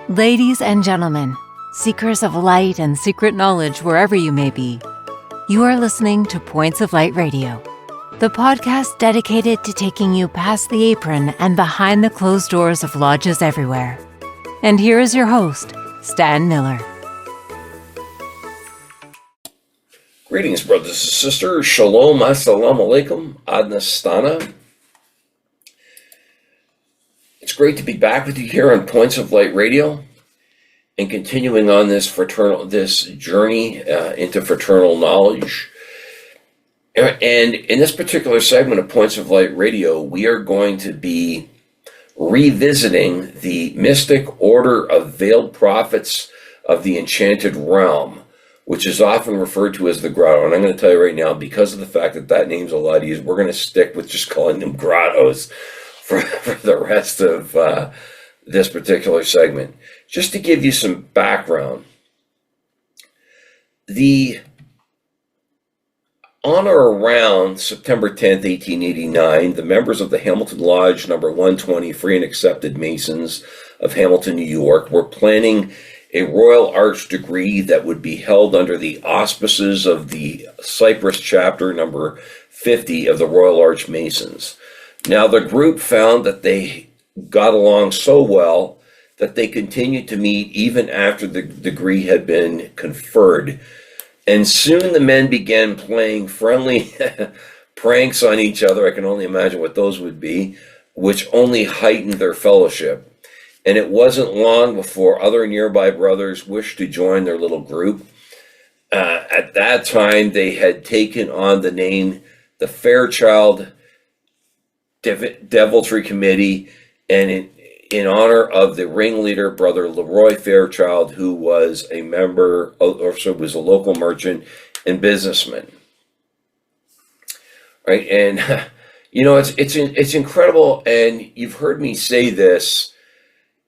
Ladies and gentlemen, seekers of light and secret knowledge wherever you may be, you are listening to Points of Light Radio, the podcast dedicated to taking you past the apron and behind the closed doors of lodges everywhere. And here is your host, Stan Miller. Greetings, brothers and sisters. Shalom, assalamu alaikum, ad nastana. It's great to be back with you here on Points of Light Radio and continuing on this journey into fraternal knowledge. And in this particular segment of Points of Light Radio, we are going to be revisiting the mystic order of veiled prophets of the enchanted realm, which is often referred to as the grotto. And I'm going to tell you right now, because of the fact that name's a lot easier, we're going to stick with just calling them grottos for the rest of this particular segment. Just to give you some background, on or around September 10th, 1889, the members of the Hamilton Lodge number 120 Free and Accepted Masons of Hamilton, New York, were planning a Royal Arch degree that would be held under the auspices of the Cyprus chapter number 50 of the Royal Arch Masons. Now, the group found that they got along so well that they continued to meet even after the degree had been conferred. And soon the men began playing friendly pranks on each other. I can only imagine what those would be, which only heightened their fellowship. And it wasn't long before other nearby brothers wished to join their little group. At that time, they had taken on the name the Fairchild Deviltry Committee, and in honor of the ringleader, Brother Leroy Fairchild, who was a member, or so was a local merchant and businessman. Right, and it's incredible, and you've heard me say this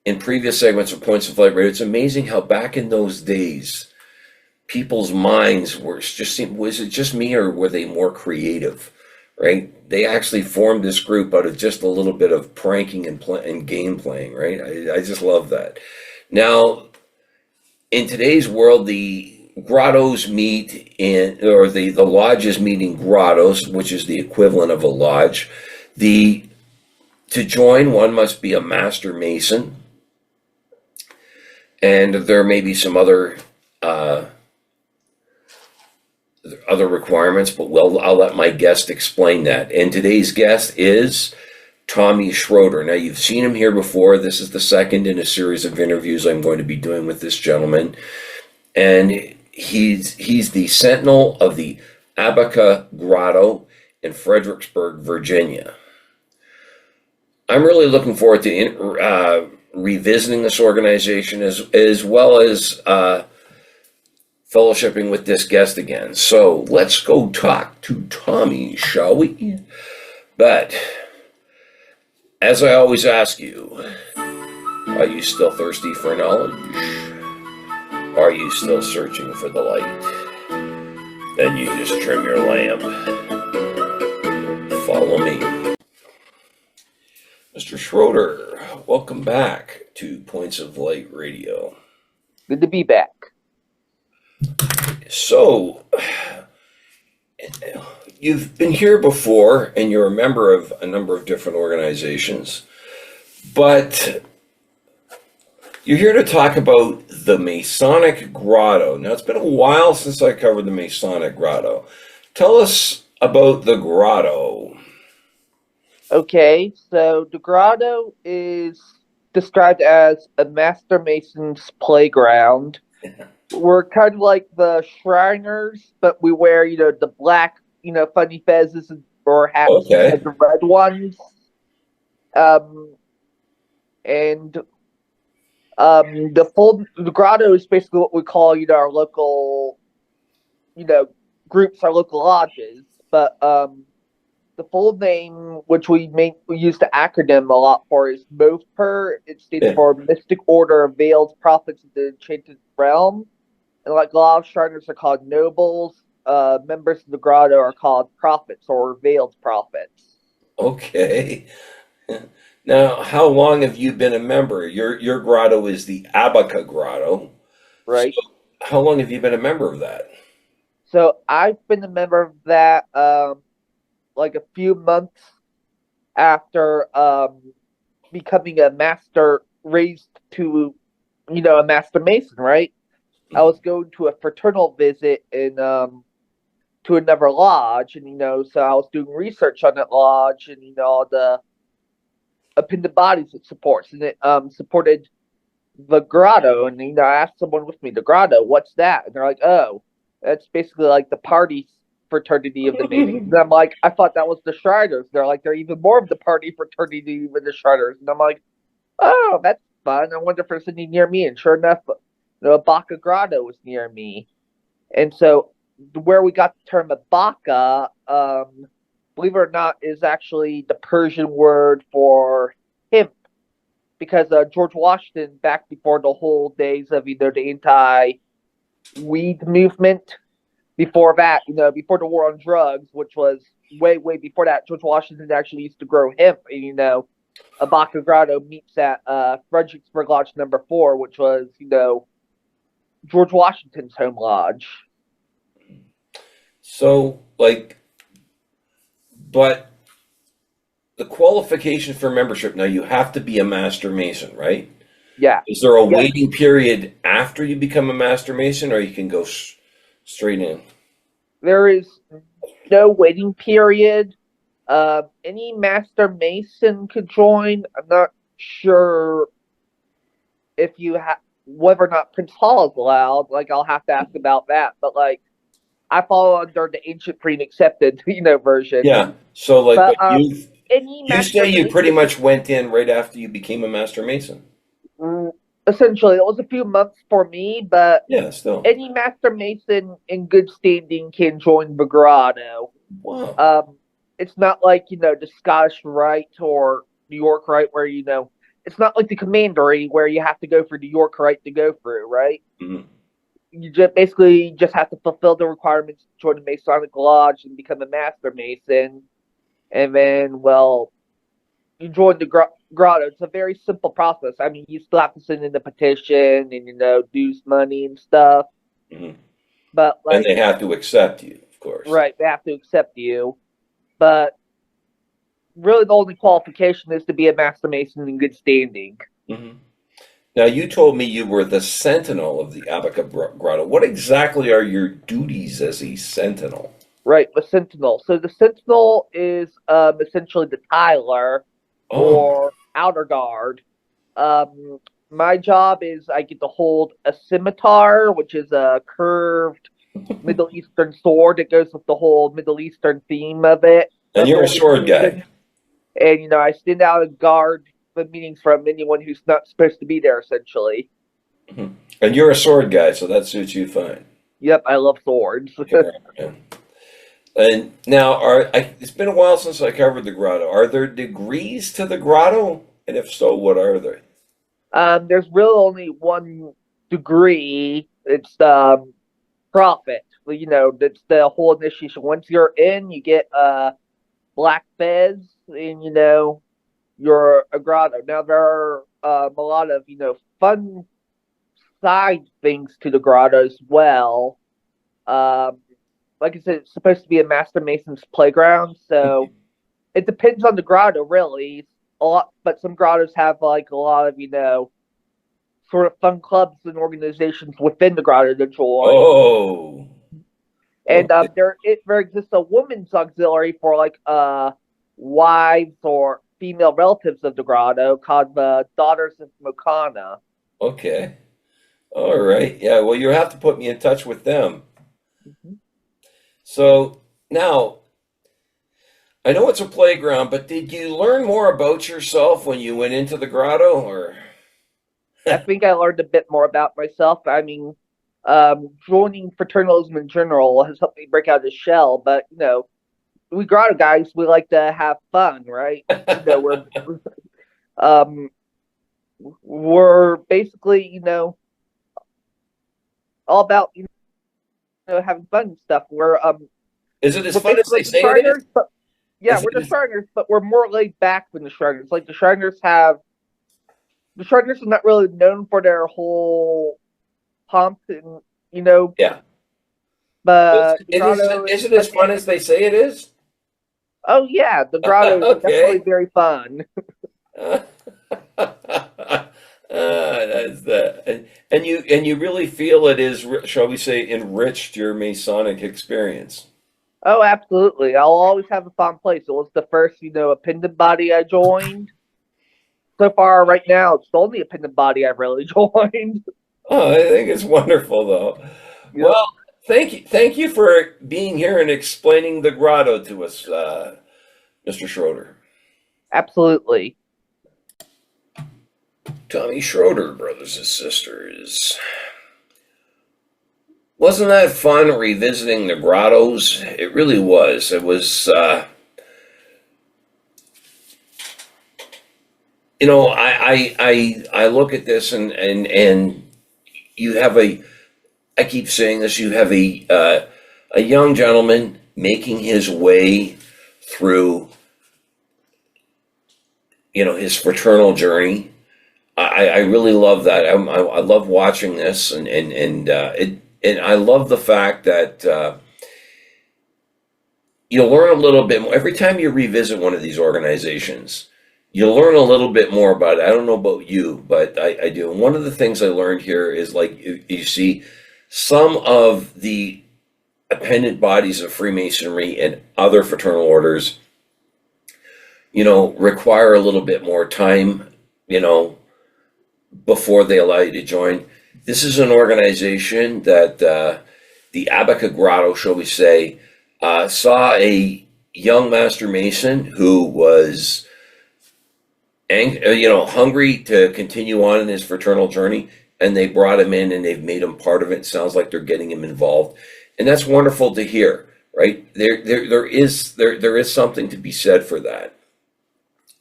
in previous segments of Points of Light Radio. It's amazing how back in those days, people's minds was it just me, or were they more creative? Right? They actually formed this group out of just a little bit of pranking and game playing, right? I just love that. Now, in today's world, the grottos meet the lodges meet in grottos, which is the equivalent of a lodge. To join, one must be a master mason, and there may be some other requirements, but I'll let my guest explain that. And today's guest is Tommy Schroeder. Now, you've seen him here before. This is the second in a series of interviews I'm going to be doing with this gentleman. And he's the sentinel of the Abaca Grotto in Fredericksburg, Virginia. I'm really looking forward to revisiting this organization as well as fellowshipping with this guest again. So let's go talk to Tommy, shall we? But as I always ask you, are you still thirsty for knowledge? Are you still searching for the light? Then you just trim your lamp. Follow me. Mr. Schroeder, welcome back to Points of Light Radio. Good to be back. So, you've been here before, and you're a member of a number of different organizations, but you're here to talk about the Masonic Grotto. Now, it's been a while since I covered the Masonic Grotto. Tell us about the Grotto. Okay, so the Grotto is described as a Master Mason's playground. We're kind of like the Shriners, but we wear, the black, funny fezzes or hats, Okay. and the red ones. The Grotto is basically what we call, our local, groups, our local lodges. But the full name, which we use the acronym a lot for, is MOFPR. It stands for Mystic Order of Veiled Prophets of the Enchanted Realm. And like a lot of Shriners are called nobles, members of the Grotto are called prophets or veiled prophets. Okay. Now, how long have you been a member? Your grotto is the Abaca Grotto. So, right? how long have you been a member of that? So I've been a member of that like a few months after becoming a master, raised to a master mason, right? I was going to a fraternal visit in to another lodge, and so I was doing research on that lodge, and all the appended bodies it supports, and it supported the grotto, and I asked someone with me, the grotto, what's that? And they're like, oh, that's basically like the party fraternity of the Masons. And I'm like, I thought that was the Shriners. They're like, they're even more of the party fraternity than the Shriners. And I'm like, oh, that's fun. I wonder if there's any near me. And sure enough, Abaca Grotto was near me. And so where we got the term Abaca, believe it or not, is actually the Persian word for hemp, because George Washington, back before the whole days of the anti-weed movement, before that, before the war on drugs, which was way, way before that, George Washington actually used to grow hemp. And, Abaca Grotto meets at Fredericksburg Lodge number 4, which was, George Washington's home lodge. So, but the qualification for membership, now you have to be a master mason, right? Yeah. Is there a Yeah. waiting period after you become a master mason, or you can go straight in? There is no waiting period. Any master mason could join. I'm not sure if you have whether or not Prince Hall is allowed. Like, I'll have to ask about that. But I fall under the ancient free and accepted, version. Yeah. So, But but any you master say you pretty mason, much went in right after you became a master mason. essentially, it was a few months for me. But Yeah, still. any master mason in good standing can join the grotto. Wow. It's not like the Scottish Rite or New York Rite, where it's not like the Commandery where you have to go for New York Rite to go through, right? Mhm. You just basically just have to fulfill the requirements to join the Masonic Lodge and become a Master Mason, and then you join the grotto. It's a very simple process. I mean, you still have to send in the petition and dues money and stuff, Mhm. but And they have to accept you, of course. right, they have to accept you, but really the only qualification is to be a Master Mason in good standing. Hmm. Now, you told me you were the sentinel of the Abaca Grotto. What exactly are your duties as a sentinel? Right, the Sentinel. So the Sentinel is essentially the Tyler Oh, or outer guard. Um, my job is I get to hold a scimitar, which is a curved Middle Eastern sword. It goes with the whole Middle Eastern theme of it, and of the you're a sword organization. guy. And I stand out and guard the meetings from anyone who's not supposed to be there. Essentially, Mhm. And you're a sword guy, so that suits you fine. yep, I love swords. Okay, right, yeah. And now, it's been a while since I covered the grotto. Are there degrees to the grotto? And if so, what are they? There's really only one degree. It's prophet. That's the whole initiation. Once you're in, you get black fez, and you're a grotto. Now there are a lot of fun side things to the grotto as well. Um, like I said, it's supposed to be a Master Mason's playground, so it depends on the grotto really. A lot, but some grottos have like a lot of sort of fun clubs and organizations within the grotto to join. Oh, And okay. there exists a women's auxiliary for like wives or female relatives of the grotto called the Daughters of Mokana. Okay. All right. Yeah, well, you have to put me in touch with them. Mhm. So now, I know it's a playground, but did you learn more about yourself when you went into the grotto, or? I think I learned a bit more about myself. I mean, joining fraternalism in general has helped me break out of the shell. But we grotto guys, we like to have fun, right? Um, we're basically all about having fun and stuff. We're Is it as we're fun as basically they like the say it is? Shriners, but Yeah, we're the Shriners, but we're more laid back than the Shriners. Like the Shriners are not really known for their whole pomp and Yeah. But the Is grotto it as fun as they say it is? Oh yeah, the grotto is definitely very fun. That's that, and you really feel it is, shall we say, enriched your Masonic experience. Oh, absolutely. I'll always have a fun place. It was the first, appendant body I joined. So far, right now, it's the only appendant body I've really joined. Oh, I think it's wonderful, though. Yep. Well, thank you for being here and explaining the grotto to us, Mr. Schroeder. Absolutely. Tommy Schroeder, brothers and sisters. Wasn't that fun revisiting the grottos? It really was. It was, I look at this and you have I keep saying this, you have a young gentleman making his way through, his fraternal journey. I really love that. I love watching this, and I love the fact that you'll learn a little bit more every time you revisit one of these organizations. You'll learn a little bit more about it. I don't know about you, but I do. And one of the things I learned here is, like, you see some of the appendant bodies of Freemasonry and other fraternal orders, require a little bit more time, before they allow you to join. This is an organization that the Abaca Grotto, shall we say, saw a young Master Mason who was hungry to continue on in his fraternal journey, and they brought him in and they've made him part of it. It sounds like they're getting him involved, and that's wonderful to hear, right? There is something to be said for that,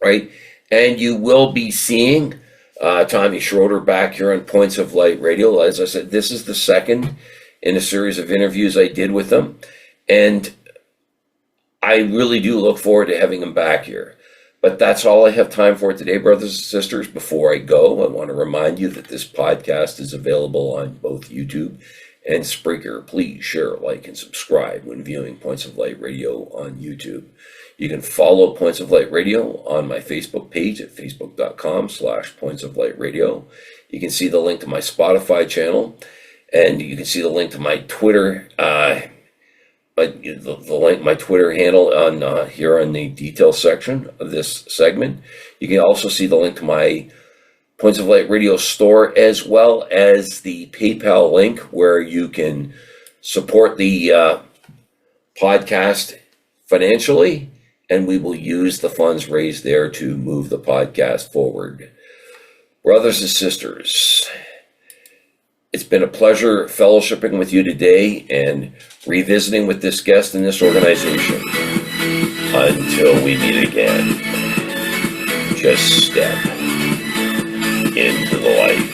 right? And you will be seeing Tommy Schroeder back here on Points of Light Radio. As I said, this is the second in a series of interviews I did with him, and I really do look forward to having him back here. But that's all I have time for today, brothers and sisters. Before I go, I want to remind you that this podcast is available on both YouTube and Spreaker. Please share, like, and subscribe when viewing Points of Light Radio on YouTube. You can follow Points of Light Radio on my Facebook page at facebook.com/Points of Light Radio. You can see the link to my Spotify channel, and you can see the link to my Twitter, my Twitter handle on here on the details section of this segment. You can also see the link to my Points of Light Radio store, as well as the PayPal link where you can support the podcast financially, and we will use the funds raised there to move the podcast forward. Brothers and sisters, it's been a pleasure fellowshipping with you today and revisiting with this guest in this organization. Until we meet again, just step into the light.